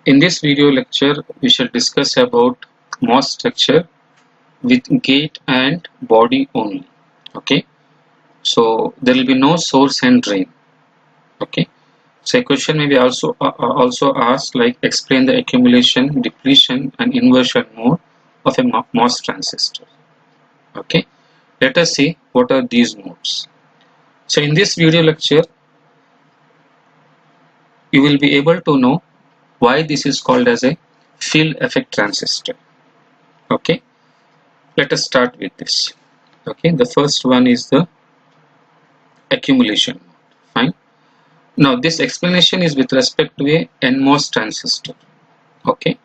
In this video lecture, we shall discuss about MOS structure with gate and body only. Okay, so there will be no source and drain. Okay, so a question may be also asked like explain the accumulation, depletion, and inversion mode of a MOS transistor. Okay, let us see what are these modes. So in this video lecture, you will be able to know why this is called as a field effect transistor. Okay, let us start with this. Okay, the first one is the accumulation. Fine. Now this explanation is with respect to a NMOS transistor. Okay,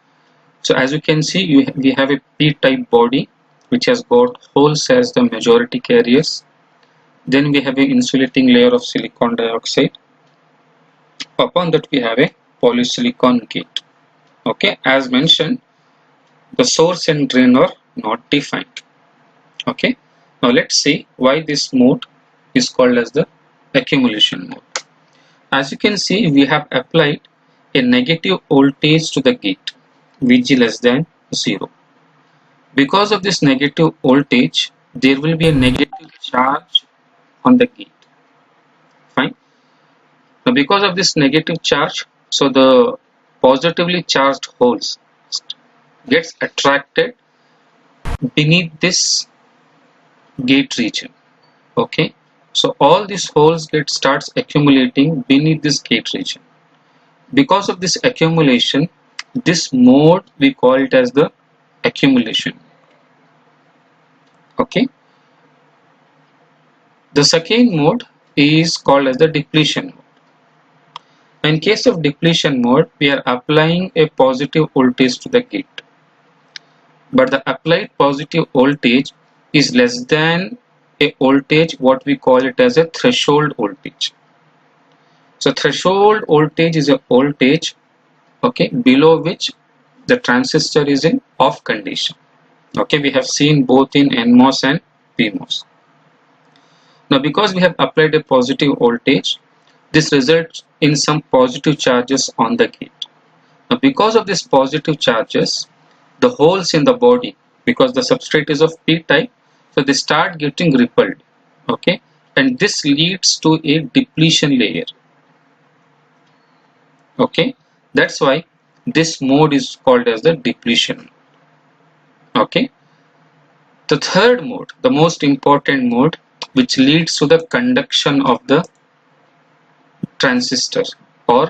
so as you can see, we have a p-type body which has got holes as the majority carriers. Then we have an insulating layer of silicon dioxide. Upon that we have a polysilicon gate. Okay, as mentioned, the source and drain are not defined. Okay, now let's see why this mode is called as the accumulation mode. As you can see, we have applied a negative voltage to the gate, Vg less than 0. Because of this negative voltage, there will be a negative charge on the gate. Fine. Now because of this negative charge, so the positively charged holes gets attracted beneath this gate region. Okay, so all these holes starts accumulating beneath this gate region. Because of this accumulation, this mode we call it as the accumulation. Okay, the second mode is called as the depletion mode. In case of depletion mode, we are applying a positive voltage to the gate, but the applied positive voltage is less than a voltage what we call it as a threshold voltage. So threshold voltage is a voltage, okay, below which the transistor is in off condition. Okay, we have seen both in NMOS and PMOS. Now because we have applied a positive voltage, this results in some positive charges on the gate. Now because of these positive charges, the holes in the body, because the substrate is of p-type, so they start getting repelled. Okay, and this leads to a depletion layer. Okay, that's why this mode is called as the depletion. Okay, the third mode, the most important mode, which leads to the conduction of the transistor, or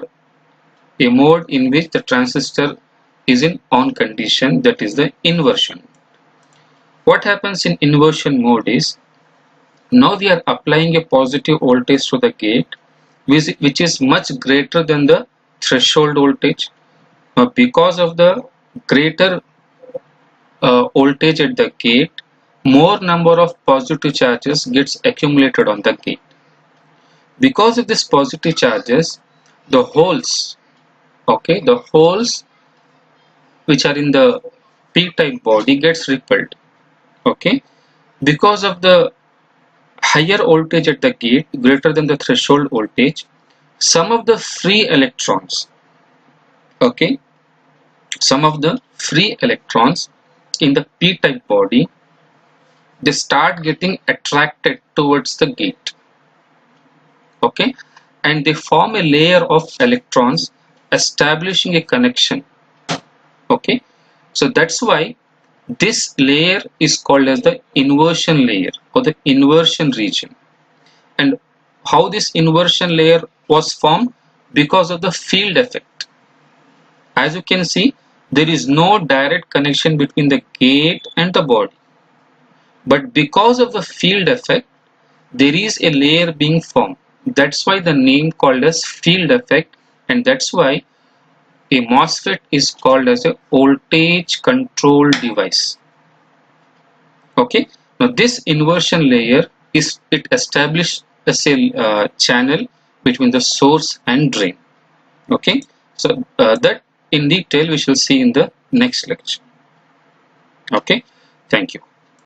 a mode in which the transistor is in on condition, that is the inversion. What happens in inversion mode is, now we are applying a positive voltage to the gate which is much greater than the threshold voltage. Now because of the greater voltage at the gate, more number of positive charges gets accumulated on the gate. Because of this positive charges, the holes, okay, the holes which are in the p-type body gets repelled. Okay, because of the higher voltage at the gate greater than the threshold voltage, some of the free electrons, okay, some of the free electrons in the p-type body, they start getting attracted towards the gate. Okay, and they form a layer of electrons establishing a connection. Okay, so that's why this layer is called as the inversion layer or the inversion region. And how this inversion layer was formed? Because of the field effect. As you can see, there is no direct connection between the gate and the body, but because of the field effect, there is a layer being formed. That's why the name called as field effect, and that's why a MOSFET is called as a voltage control device. Okay, now this inversion layer is established as a channel between the source and drain. Okay, so that in detail we shall see in the next lecture. Okay, thank you.